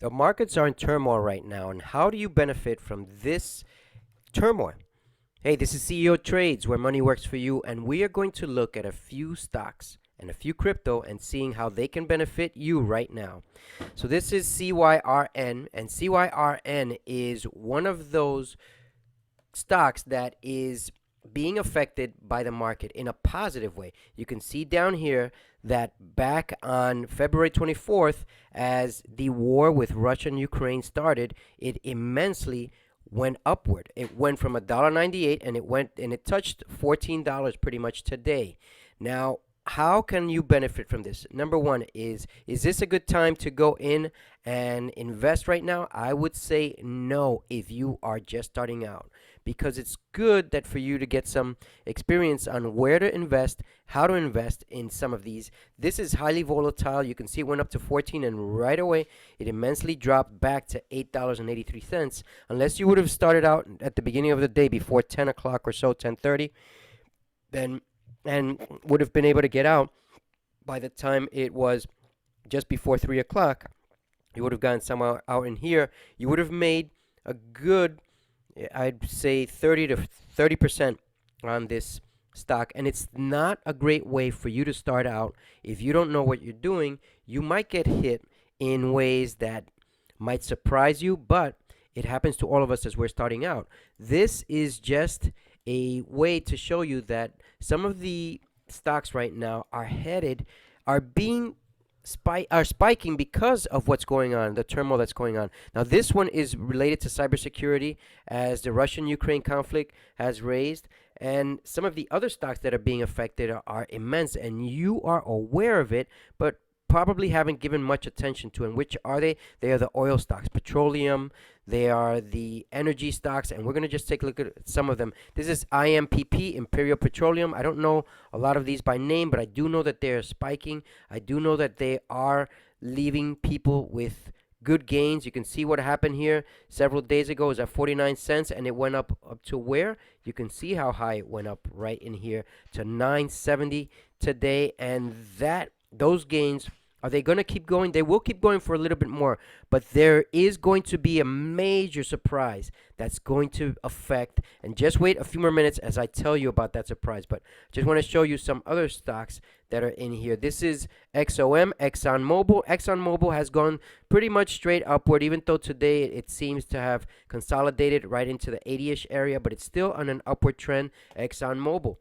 The markets are in turmoil right now, and how do you benefit from this turmoil? Hey, this is CEO Trades, where money works for you, and we are going to look at a few stocks and a few crypto and seeing how they can benefit you right now. So this is CYRN, and CYRN is one of those stocks that is being affected by the market in a positive way. You can see down here that back on February 24th, as the war with Russia and Ukraine started, it immensely went upward. It went from $1.98 and it touched $14 pretty much today. Now, how can you benefit from this? Number one is this a good time to go in and invest right now? I would say no if you are just starting out, because it's good that for you to get some experience on where to invest, how to invest in some of these. This is highly volatile. You can see it went up to 14 and right away it immensely dropped back to $8.83. Unless you would have started out at the beginning of the day before 10 o'clock or so, 10:30, then and would have been able to get out by the time it was just before 3 o'clock. You would have gotten somewhere out in here. You would have made a good, I'd say 30 to 30% on this stock. And it's not a great way for you to start out. If you don't know what you're doing, you might get hit in ways that might surprise you, but it happens to all of us as we're starting out. This is just a way to show you that some of the stocks right now are being are spiking because of what's going on, the turmoil that's going on. Now, this one is related to cybersecurity, as the Russian-Ukraine conflict has raised, and some of the other stocks that are being affected are immense, and you are aware of it, but probably haven't given much attention to. And which are they? They are the oil stocks, petroleum. They are the energy stocks, and we're going to just take a look at some of them. This is IMPP, Imperial Petroleum. I don't know a lot of these by name, but I do know that they are spiking. I do know that they are leaving people with good gains. You can see what happened here several days ago. It was at 49 cents, and it went up to where? You can see how high it went up right in here to 970 today, and those gains, are they going to keep going? They will keep going for a little bit more, but there is going to be a major surprise that's going to affect. And just wait a few more minutes as I tell you about that surprise. But just want to show you some other stocks that are in here. This is XOM, ExxonMobil. ExxonMobil has gone pretty much straight upward, even though today it seems to have consolidated right into the 80-ish area, but it's still on an upward trend. ExxonMobil.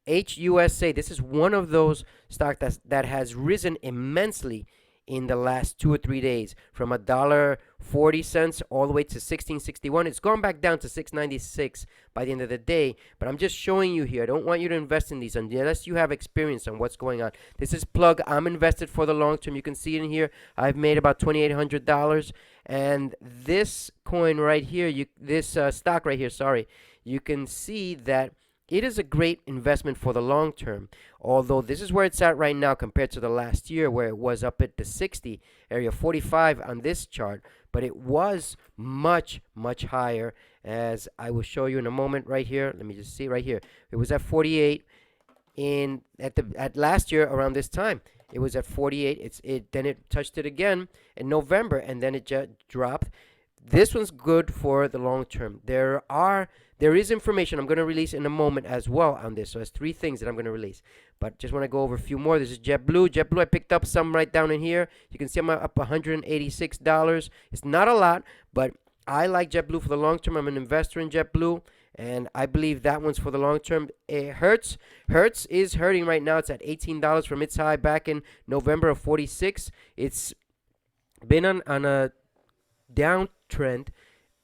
HUSA, this is one of those stocks that has risen immensely in the last 2 or 3 days, from $1.40 all the way to 16.61. It's gone back down to 6.96 by the end of the day, but I'm just showing you here. I don't want you to invest in these unless you have experience on what's going on. This is Plug. I'm invested for the long term. You can see in here I've made about $2,800, and this coin right here, this stock right here, sorry, you can see that it is a great investment for the long term, although this is where it's at right now compared to the last year, where it was up at the 60 area, 45 on this chart, but it was much, much higher, as I will show you in a moment right here. Let me just see right here. It was at 48 at last year around this time. It was at 48. Then it touched it again in November, and then it just dropped. This one's good for the long term. There is information I'm going to release in a moment as well on this. So there's three things that I'm going to release. But just want to go over a few more. This is JetBlue. JetBlue, I picked up some right down in here. You can see I'm up $186. It's not a lot, but I like JetBlue for the long term. I'm an investor in JetBlue, and I believe that one's for the long term. Hertz is hurting right now. It's at $18 from its high back in November of 46. It's been on a downtrend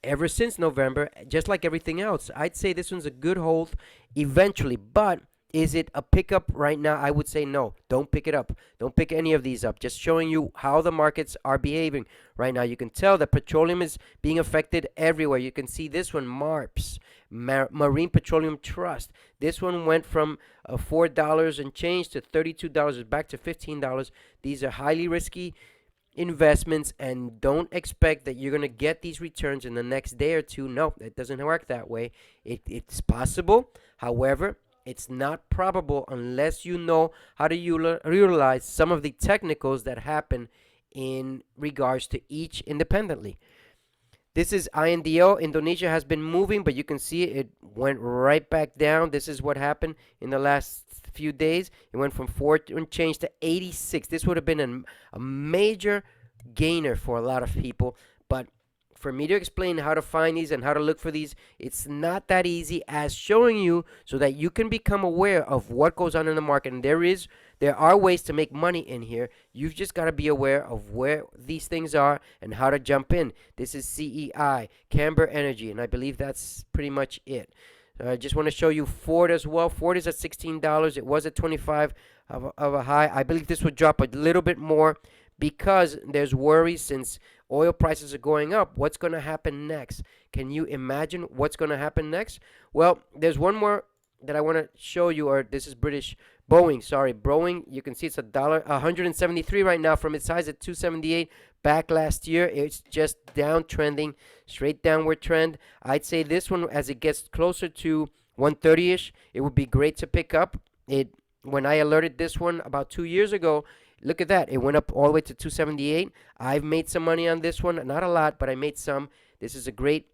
ever since November, just like everything else. I'd say this one's a good hold eventually, but is it a pickup right now? I would say no. Don't pick it up. Don't pick any of these up. Just showing you how the markets are behaving right now. You can tell that petroleum is being affected everywhere. You can see this one, MARPS, Marine Petroleum Trust. This one went from $4 and change to $32, back to $15. These are highly risky investments, and don't expect that you're going to get these returns in the next day or two. No, it doesn't work that way. It's possible. However, it's not probable unless you know how to utilize some of the technicals that happen in regards to each independently. This is INDO. Indonesia has been moving, but you can see it went right back down. This is what happened in the last few days. It went from 4 and change to 86. This would have been a major gainer for a lot of people. But for me to explain how to find these and how to look for these, it's not that easy as showing you so that you can become aware of what goes on in the market. And there are ways to make money in here. You've just got to be aware of where these things are and how to jump in. This is CEI, Camber Energy, and I believe that's pretty much it. I just want to show you Ford as well. Ford is at $16. It was at 25 of a high. I believe this would drop a little bit more because there's worry since oil prices are going up. What's going to happen next? Can you imagine what's going to happen next? Well, there's one more that I want to show you, or this is British Boeing. Sorry, Boeing. You can see it's $173 right now from its highs at 278 back last year. It's just downtrending, straight downward trend. I'd say this one, as it gets closer to 130-ish, it would be great to pick up. When I alerted this one about 2 years ago, look at that. It went up all the way to 278. I've made some money on this one. Not a lot, but I made some. This is a great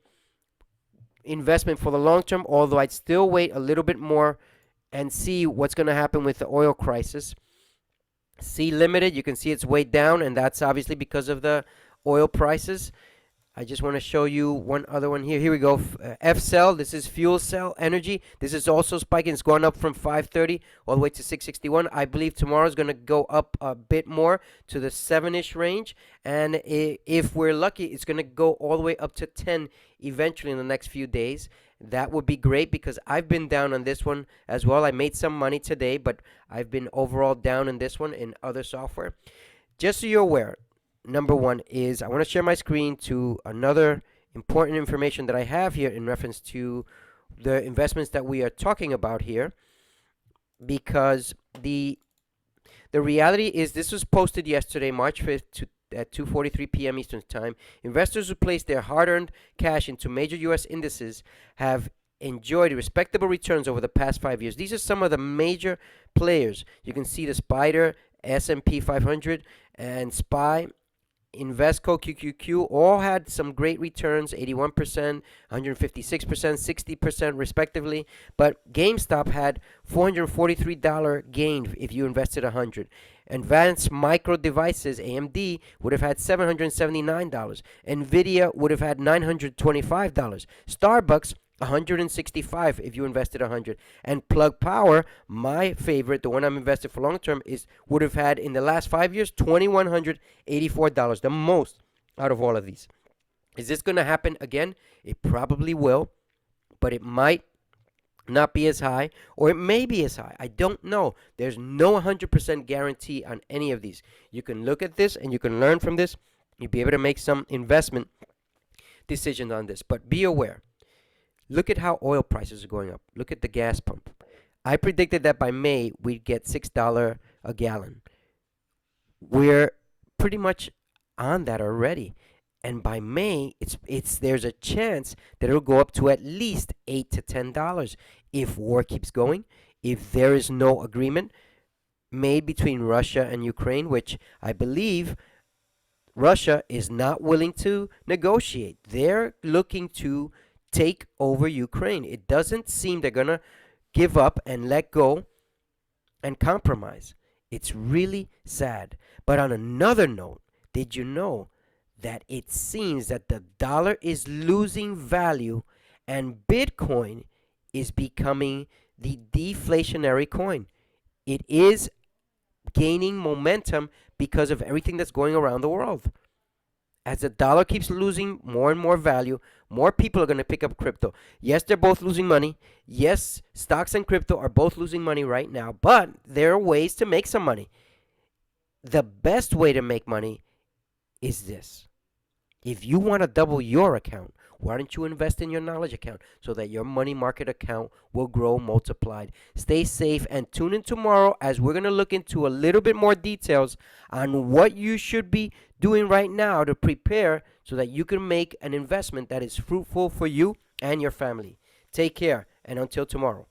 investment for the long term, although I'd still wait a little bit more and see what's going to happen with the oil crisis. C Limited, you can see it's way down, and that's obviously because of the oil prices. I just want to show you one other one here. Here we go. F-Cell, this is Fuel Cell Energy. This is also spiking. It's going up from 530 all the way to 661. I believe tomorrow is going to go up a bit more to the 7-ish range. And if we're lucky, it's going to go all the way up to 10 eventually in the next few days. That would be great because I've been down on this one as well. I made some money today, but I've been overall down in this one in other software. Just so you're aware, number one is I want to share my screen to another important information that I have here in reference to the investments that we are talking about here, because the reality is this was posted yesterday, March 5th at 2:43 p.m. Eastern Time. Investors who placed their hard-earned cash into major U.S. indices have enjoyed respectable returns over the past 5 years. These are some of the major players. You can see the Spider, S&P 500, and SPY, Invesco, QQQ, all had some great returns, 81%, 156%, 60% respectively. But GameStop had $443 gain if you invested 100. Advanced Micro Devices, AMD, would have had $779. Nvidia would have had $925. Starbucks, $165 if you invested 100. And Plug Power, my favorite, the one I'm invested for long term, would have had in the last 5 years $2,184, the most out of all of these. Is this going to happen again? It probably will, but it might not be as high, or it may be as high. I don't know. There's no 100% guarantee on any of these. You can look at this and you can learn from this. You'll be able to make some investment decisions on this, but be aware. Look at how oil prices are going up. Look at the gas pump. I predicted that by May we'd get $6 a gallon. We're pretty much on that already. And by May, there's a chance that it'll go up to at least $8 to $10 if war keeps going, if there is no agreement made between Russia and Ukraine, which I believe Russia is not willing to negotiate. They're looking to take over Ukraine. It doesn't seem they're going to give up and let go and compromise. It's really sad. But on another note, did you know that it seems that the dollar is losing value and Bitcoin is becoming the deflationary coin? It is gaining momentum because of everything that's going around the world. As the dollar keeps losing more and more value, more people are going to pick up crypto. Yes, they're both losing money. Yes, stocks and crypto are both losing money right now, but there are ways to make some money. The best way to make money is this. If you want to double your account, why don't you invest in your knowledge account so that your money market account will grow multiplied? Stay safe and tune in tomorrow as we're going to look into a little bit more details on what you should be doing right now to prepare so that you can make an investment that is fruitful for you and your family. Take care, and until tomorrow.